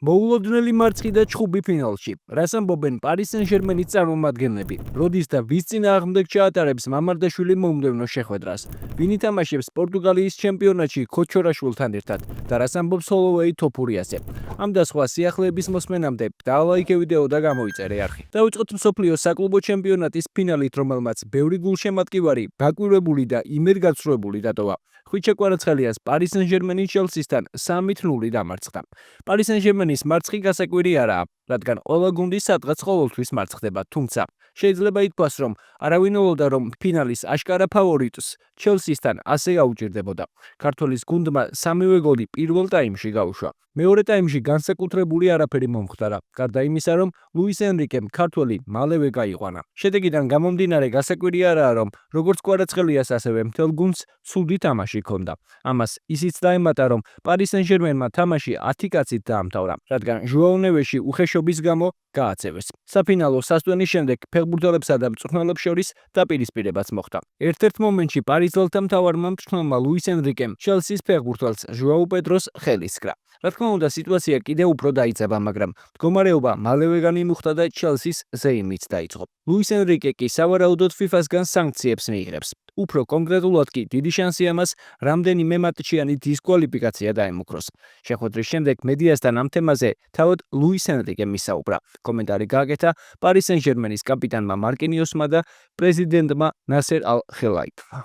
მოულოდნელი მარცხი და ჩხუბი ფინალში. რას ამბობენ პარი სენ-ჟერმენის წარმომადგენლები? როდის და ვის წინააღმდეგ ჩაატარებს მამარდაშვილი მომდევნო შეხვედრას? ვინ ითამაშებს პორტუგალიის ჩემპიონატში ქოჩორაშვილთან ერთად და რას ამბობს ჰოლოვეი თოფურიაზე? ამ და სხვა სიახლეების მოსმენამდე დალაიქე ვიდეო და გამოიწერე არხი. დავიწყოთ მსოფლიოს საკლუბო ჩემპიონატის ფინალით, რომელმაც ბევრი გულშემატკივარი, გაკვირვებული და იმერგაცრუებული დატოვა. ხვიჩე კვარაცხელიას პარი სენ-ჟერმენი ჩელსისთან 3-0 დამარცხდა. პარი სენ-ჟერმენის მარცხი გასაკვირი არაა, რადგან ყველა გუნდი სადღაც ყოველთვის მარცხდება, თუმცა შეიძლება ითქვას, რომ არავინ ელოდა, რომ ფინალის აშკარა ფავორიტს ჩელსისთან ასე აუჭირდებოდა. ქართველის გუნდმა სამივე გოლი პირველ ტაიმში გაუშვა. მეორე ტაიმში განსაკუთრებული არაფერი მომხდარა, გარდა იმისა, რომ ლუის ენრიკემ ქართველი მალევე გაიყვანა. შედეგიდან გამომდინარე გასაკვირი არაა, რომ როგორც კვარაცხელიას, ასევე მთელ გუნდს ცუდი თამაში ჰქონდა. ამას ისიც დაემატა, რომ პარი სენ-ჟერმენმა თამაში 10 კაცით დაამთავრა, რადგან ჟუაო ნევეში უხეშობის გამო გააცევეს. საფინალო სასტვენის შემდეგ ფეხბურთელებსა და მწვრთნელებს შორის დაპირისპირებაც მოხდა. ერთ-ერთ მომენტში პარის ძველთა მთავარმა მწვრთნელმა ლუის ენრიკემ ჩელსის ფეხბურთელს ჟუაო პედროს ხელი სკრა. რა თქმა უნდა, სიტუაცია კიდევ უფრო დაიძაბა, მაგრამ მდგომარეობა მალევე განიმუხტა და ჩელსის ზეიმიც დაიწყო. ლუის ენრიკე კი სავარაუდოდ FIFA-სგან სანქციებს მიიღებს. უფრო კონკრეტულად კი დიდი შანსია მას რამდენიმე მატჩიანი დისკვალიფიკაცია დაემუქროს. შეხვედრის შემდეგ მედიასთან ამ თემაზე თავად ლუის ენრიკემ ისაუბრა. კომენტარი გააკეთა პარი სენ-ჟერმენის კაპიტანმა მარკინიოსმა და პრეზიდენტმა ნასერ ალ-ხელაიფმა.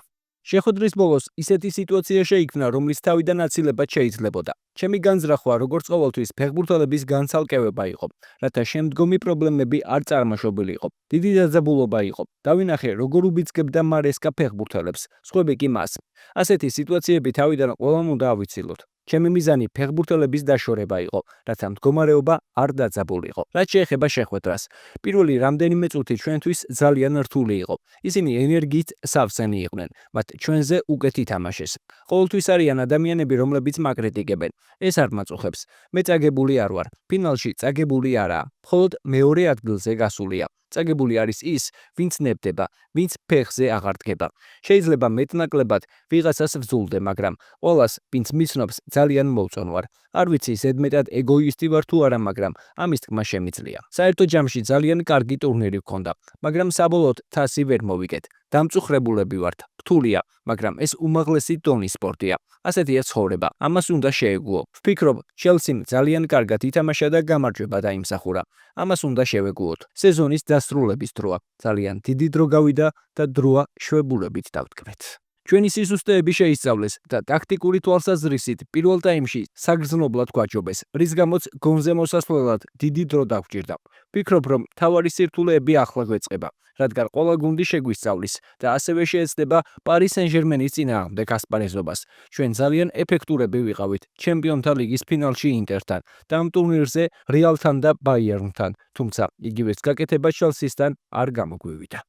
შეხვედრის ბოლოს ისეთი სიტუაცია შეიქმნა, რომლის თავიდან აცილება შეიძლებოდა. ჩემი განზრახვა, როგორც ყოველთვის, ფეხბურთელების განცალკევება იყო, რათა შემდგომი პრობლემები არ წარმოშობილიყო. დიდი დაძაბულობა იყო. დავინახე, როგორ უბიძგებდა მარესკა ფეხბურთელებს, სხვები კი მას. ასეთი სიტუაციები თავიდან ყველამ უნდა ავიცილოთ. ჩემი მიზანი ფეხბურთელების დაშორება იყო, რათა მდგომარეობა არ დაძაბულიყო. რაც შეეხება შეხვედრას, პირველი რამდენიმე წუთი ჩვენთვის ძალიან რთული იყო. ისინი ენერგიით სავსენი იყვნენ, მათ ჩვენზე უკეთ ითამაშეს. ყოველთვის არიან ადამიანები, რომლებიც მაკრიტიკებენ. ეს არ მაწუხებს. მე წაგებული არ ვარ. ფინალში წაგებული არაა. მხოლოდ მეორე ადგილზე გასულია. წაგებული არის ის, ვინც ნებდება, ვინც ფეხზე აღარ დგება. შეიძლება მეტნაკლებად ვიღაცას ვძულდე, მაგრამ ყველას, ვინც მიცნობს, ძალიან მოვწონ ვარ. არ ვიცი, ზედმეტად ეგოისტი ვარ თუ არა, მაგრამ ამის თქმა შემიძლია. საერთო ჯამში ძალიან კარგი ტურნირი ვქონდა, მაგრამ საბოლოოდ თასი ვერ მოვიგეთ. დამწუხრებულები ვართ. რთულია, მაგრამ ეს უმაღლესი დონის სპორტია. ასეთია ცხოვრება. ამას უნდა შეეგუო. ვფიქრობ, ჩელსიმ ძალიან კარგად ითამაშა და გამარჯვება დაიმსახურა. ამას უნდა შევეგუოთ. სეზონის დასრულების დროა. ძალიან დიდი დრო გავიდა და დროა შვებულებით დავტკბეთ. ჩვენი სისუსტეები შეისწავლეს და ტაქტიკური თვალსაზრისით პირველ ტაიმში საგრძნობლად გვაჯობეს, რის გამოც გონზე მოსასვლელად დიდი დრო დაგვჭირდა. ვფიქრობ, რომ მთავარი სირთულეები ახლა გვეწყება, რადგან ყველა გუნდი შეგვისწავლის და ასევე შეეცდება პარი სენ-ჟერმენის წინააღმდეგ ასპარეზობას. ჩვენ ძალიან ეფექტურები ვიყავით ჩემპიონთა ლიგის ფინალში ინტერთან და ამ ტურნირზე რეალთან და ბაიერნთან, თუმცა იგივეს გაკეთება ჩელსისთან არ გამოგვივიდა.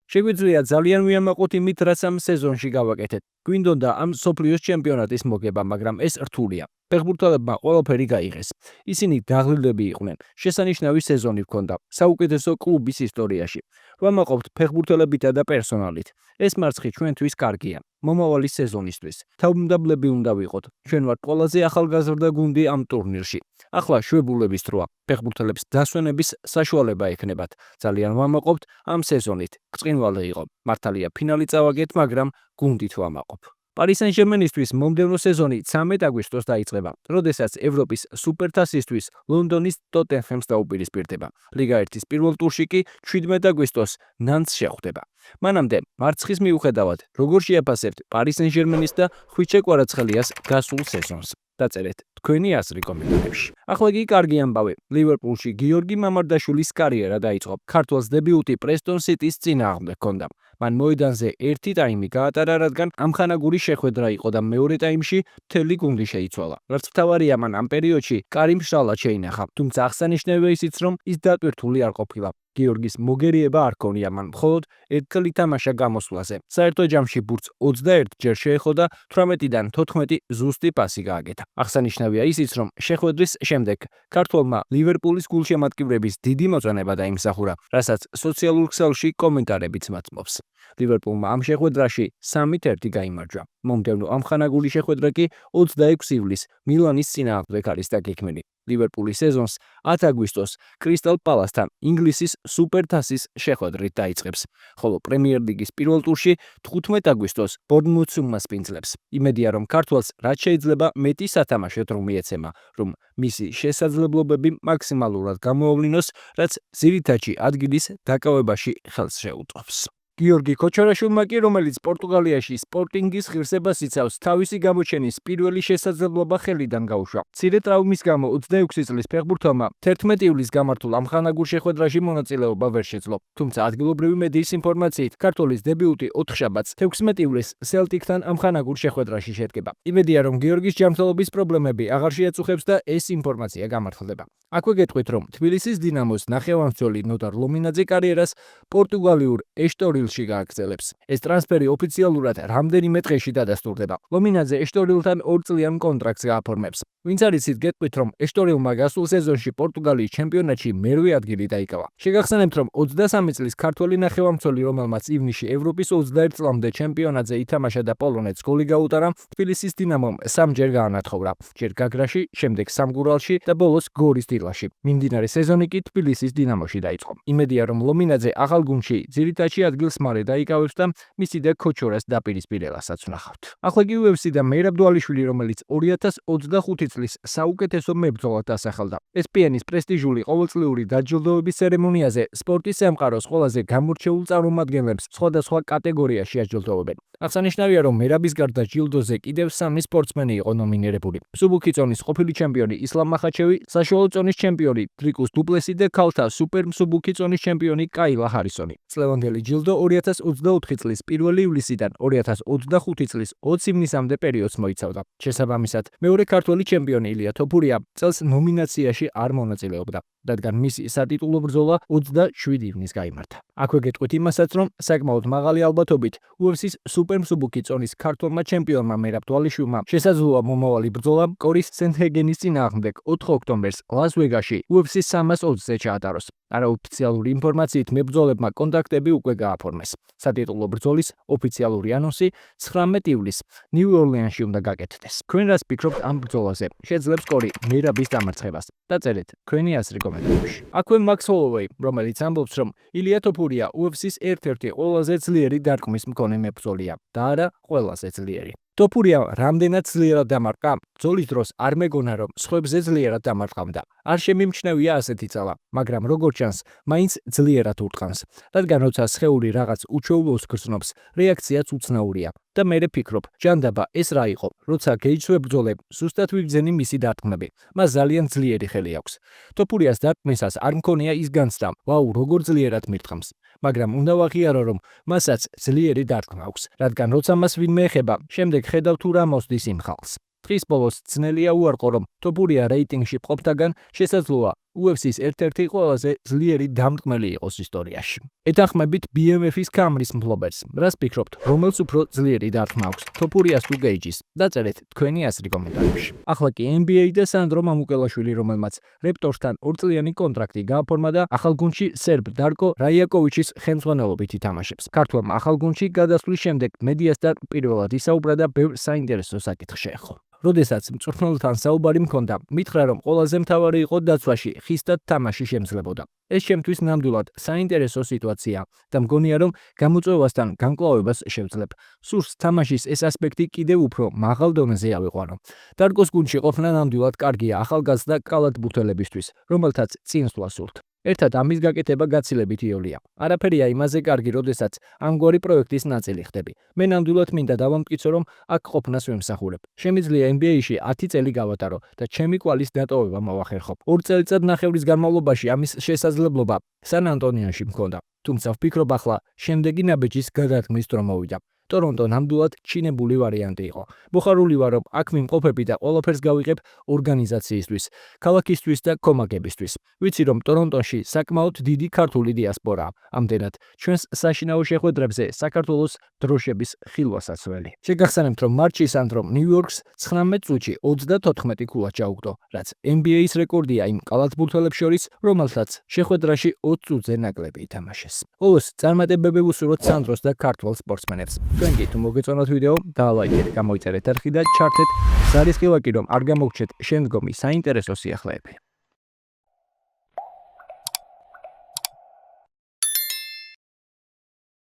შეგვიძლია ძალიან ვიამაყოთ იმით, რაც ამ სეზონში გავაკეთეთ. გვინდოდა ამ მსოფლიოს ჩემპიონატის მოგება, მაგრამ ეს რთულია. ფეხბურთელებმა ყველაფერი გაიღეს. ისინი დაღლილები იყვნენ. შესანიშნავი სეზონი ჰქონდა საუკეთესო კლუბის ისტორიაში. ვამაყობთ ფეხბურთელებითა და პერსონალით. ეს მარცხი ჩვენთვის კარგია. მომავალი სეზონისთვის. თავმდაბლები უნდა ვიყოთ. ჩვენ ვართ ყველაზე ახალგაზრდა გუნდი ამ ტურნირში. ახლა შვებულების დროა. ფეხბურთელებს დასვენების საშუალება ექნებათ. ძალიან ვამაყობთ ამ სეზონით. ბრწყინვალე იყო. მართალია ფინალი წავაგეთ, მაგრამ გუნდით ვამაყობ. პარი სენ-ჟერმენისთვის მომდევნო სეზონი 13 აგვისტოს დაიწყება, როდესაც ევროპის სუპერთასისთვის ლონდონის ტოტენჰემს დაუპირისპირდება. ლიგა 1-ის პირველ ტურში კი 17 აგვისტოს ნანტს შეხვდება. მანამდე მარცხის მიუხედავად, როგორ შეაფასებთ პარი სენ-ჟერმენის და ხვიჩე კვარაცხელიას გასულ სეზონს? დაწერეთ თქვენი აზრი კომენტარებში. ახლა კი კარგი ამბავი. ლივერპულში გიორგი მამარდაშვილის კარიერა დაიწყო. ქართველს დებიუტი პრესტონ სიტის წინააღმდეგ ჰქონდა. მან მოედანზე ერთი ტაიმი გაატარა, რადგან ამხანაგური შეხვედრა იყო და მეორე ტაიმში მთელი გუნდი შეიცვალა. რაც მთავარია, მან ამ პერიოდში კარი მშრალად შეინახა, თუმცა აღსანიშნავია ისიც, რომ ის დატვირთული არ ყოფილა. გიორგის მოგერიება არ ქონია, მან მხოლოდ ერთხელ ითამაშა გამოსვლაზე. საერთო ჯამში ბურთს 21 ჯერ შეეხო და 18-დან 14 ზუსტი პასი გააკეთა. აღსანიშნავია ისიც, რომ შეხვედრის შემდეგ ქართველმა ლივერპულის გულშემატკივრების დიდი მოწონება დაიმსახურა, რასაც სოციალურ ქსელში კომენტარებიც მაწმობს. ლივერპულმა ამ შეხვედრაში 3-1 გაიმარჯვა. მომდევნო ამხანაგური შეხვედრა კი 26 ივლისს მილანის წინააღმდეგ არის დაგეგმილი. ლივერპული სეზონს 10 აგვისტოს კრისტალ პალასთან ინგლისის სუპერთასის შეხვედრით დაიწყებს, ხოლო პრემიერ ლიგის პირველ ტურში 15 აგვისტოს ბორნმუთს უმასპინძლებს. იმედია, რომ ქართველს რაც შეიძლება მეტი სათამაშო დრო მიეცემა, რომ მისი შესაძლებლობები მაქსიმალურად გამოავლინოს, რაც ძირითადში ადგილის დაკავებაში ხელს შეუწყობს. გიორგი ქოჩორაშვილმა კი, რომელიც პორტუგალიაში სპორტინგის ღირსებას იცავს, თავისი გამოჩენის პირველი შესაძლებლობა ხელიდან გაუშვა. მცირე ტრავმის გამო 26 წლის ფეხბურთელმა 11 ივლისს გამართულ ამხანაგურ შეხვედრაში მონაწილეობა ვერ შეძლო. თუმცა ადგილობრივი მედიის ინფორმაციით, ქართველის დებიუტი 4 შაბათს 16 ივლისს სელტიკთან ამხანაგურ შეხვედრაში შედგება. იმედია, რომ გიორგის ჯანმრთელობის პრობლემები აღარ შეაწუხებს და ეს ინფორმაცია გამართლდება. აქვე გეტყვით, რომ თბილისის დინამოს ნახევარმცველი ნოდარ ლომინაძე კარიერას პორტუგალიურ ეშტორილში გააგრძელებს. ეს ტრანსფერი ოფიციალურად რამდენიმე დღეში დადასტურდება. ლომინაძე ეშტორილთან 2 წლიან კონტრაქტს გააფორმებს. ვინც არ იცით, გეტყვით, რომ ეშტორილმა გასულ სეზონში პორტუგალიის ჩემპიონატში მერვე ადგილი დაიკავა. შეგახსენებთ, რომ 23 წლის ქართველი ნახევარმცველი, რომელმაც ივნისში ევროპის 21 წლამდე ჩემპიონატზე ითამაშა და პოლონეთს გოლი გაუტარა, თბილისის დინამომ 3-ჯერ გაანათხოვრა. ჯერ გაგრაში, შემდეგ სამგურალში და ბოლოს გორის დილაში. მიმდინარე სეზონი კი თბილისის დინამოში დაიწყო. იმედია, რომ ლომინაძე ახალ გუნდში ძირითადში ადგილს მალე დაიკავებს და მისი და ქოჩორას დაპირისპირებასაც ვნახავთ. ახლა კი UFC და მერაბ დვალიშვილი, რომელიც 2025 წლის საუკეთესო მებრძოლად დასახელდა. ESPN-ის პრესტიჟული ყოველწლიური დაჯილდოების ცერემონიაზე სპორტის სამყაროს ყველაზე გამორჩეულ წარმომადგენლებს სხვადასხვა კატეგორიაში აჯილდოვებენ. აღსანიშნავია, რომ მერაბის გარდა ჯილდოზე კიდევ 3 სპორტსმენი იყო ნომინირებული. მსუბუქი წონის ყოფილი ჩემპიონი ისლამ მახაჩევი, საშუალო წონის ჩემპიონი დრიკუს დუპლესი და ქალთა სუპერ მსუბუქი წონის ჩემპიონი კაილა ჰარისონი. წლევანდელი ჯილდო 2024 წლის 1 ივლისიდან 2025 წლის 20 ივნისამდე პერიოდს მოიცავდა. შესაბამისად, მეორე ქართველი ჩემპიონი ილია თოფურია წელს ნომინაციაში არ მონაწილეობდა, რადგან მისი სატიტულო ბრძოლა 27 ივნისს გაიმართა. აქვე გეტყვით იმასაც, რომ საკმაოდ მაღალი ალბათობით UFC-ს სუპერ მსუბუქი წონის ქართველმა ჩემპიონმა მერაბ დვალიშვილმა შესაძლოა მომავალი ბრძოლა კორის სენთჰეგენის წინააღმდეგ 4 ოქტომბერს ლას-ვეგასში UFC 320-ზე ჩაატაროს. არაოფიციალური ინფორმაციით მებრძოლებმა კონტაქტები უკვე გააფორმეს. სატიტულო ბრძოლის ოფიციალური ანონსი 19 ივლისს ნიუ-ორლეანში უნდა გაკეთდეს. თქვენ რას ფიქრობთ ამ ბრძოლაზე? შეძლებს კორი მერაბის დამარცხებას? დაწერეთ თქვენი აზრი კომენტარებში. აქვე მაქს ჰოლოვეი, რომელიც ამბობს, რომ ილია თოფურია UFC-ს ერთ-ერთი ყველაზე ძლიერი დარტყმის მქონე მებრძოლია და არა ყველაზე ძლიერი. თოფურია რამდენად ძლიერად დამარყა? ბრძოლის დროს არ მეგონა, რომ სხვებზე ძლიერად დამარყავდა. არ შემიმჩნევია ასეთი ძალა, მაგრამ როგორც ჩანს, მაინც ძლიერად ურტყამს, რადგან როცა სხეული რაღაც უჩვეულოს გრძნობს, რეაქციაც უცნაურია. და მე ვფიქრობ, ჯანდაბა ეს რა იყო, როცა გეიჩვე ბრძოლებ, ზუსტად ვიგრძენი მისი დარტყმები. მას ძალიან ძლიერი ხელი აქვს. თოფურიას დარტყმისას არ მქონია ის განცდა, ვაუ, როგორ ძლიერად მირტყამს. მაგრამ უნდა ვაღიარო, რომ მასაც ძლიერი დარტყმა აქვს, რადგან როცა მას ვინმე ეხება, შემდეგ ხედავ თუ რა მოსდის იმ ხალხს. დღის ბოლოს ძნელია უარყო, რომ თოფურია რეიტინგში ყოფთაგან შესაძლოა UFC-ს ერთ-ერთი ყველაზე ძლიერი დამტყმელი იყოს ისტორიაში. ეთანხმებით BMF-ის კამრის მფლობელს. რას ფიქრობთ, რომელს უფრო ძლიერი დარტყმა აქვს, თოფურიას თუ გეიჯის? დაწერეთ თქვენი აზრი კომენტარებში. ახლა კი NBA და სანდრო მამუკელაშვილი, რომელმაც რეპტორსთან 2 წლიანი კონტრაქტი გააფორმა და ახალ გუნდში სერბ დარკო რაიაკოვიჩის ხელმძღვანელობით ითამაშებს. ქართველმა ახალ გუნდში გადასვლის შემდეგ მედიასთან პირველად ისაუბრა და ბევრ საინტერესო საკითხს შეეხო. როდესაც მწვრთნელთან საუბარი მქონდა, მითხრა, რომ ყველაზე მთავარი იყო დაცვაში ხისტად თამაში შემძლებოდა. ეს ჩემთვის ნამდვილად საინტერესო სიტუაცია და მგონია, რომ გამოწვევასთან განკლავებას შევძლებ. სურს თამაშის ეს ასპექტი კიდევ უფრო მაღალ დონეზე ავიყვანო. დარკოს გუნდში ყოფნა ნამდვილად კარგია ახალგაზრდა კალათბურთელებისთვის, რომელთაც წინსვლა სურთ. ერთად ამის გაკეთება გაცილებით იოლია. არაფერია იმაზე კარგი, როდესაც ამგვარი პროექტის ნაწილი ხდები. მე ნამდვილად მინდა დავამტკიცო, რომ აქ ყოფნას ვემსახურებ. შემიძლია NBA-ში 10 წელი გავატარო და ჩემი კვალის დატოვება მოვახერხო. 2 წელიწადნახევრის განმავლობაში ამის შესაძლებლობა სან ანტონიოში მქონდა. თუმცა ვფიქრობ ახლა შემდეგი ნაბიჯის გადადგმის დრო მოვიდა. ტორონტო ნამდვილად ჩინებული ვარიანტი იყო. მოხარული ვარ, რომ აქ მიმყოფები და ყველაფერს გავიღებ ორგანიზაციისთვის, ქალაქისთვის და კომაგებისთვის. ვიცი, რომ ტორონტოში საკმაოდ დიდი ქართული დიასპორაა. ამდენად, ჩვენს საშინაო შეხვედრებზე საქართველოს დროშების ხილვასაცველი. შეგახსენებთ, რომ მარჩის ანდრომ ნიუ-იორკს 19 წუთში 34 ქულა ჩაუგდო, რაც NBA-ის რეკორდია იმ კალათბურთელებს შორის, რომელთაც შეხვედრაში 20 წუთზე ნაკლები ითამაშეს. ბოლოს წარმატებები ვუსურვოთ სანდროს და ქართველ სპორტსმენებს. თქვენ კი თუ მოგეწონათ ვიდეო, დაალაიქეთ, გამოიწერეთ არხი და ჩართეთ ზარისხილაკი, რომ არ გამოგჩეთ შემდგომი საინტერესო სიახლეები.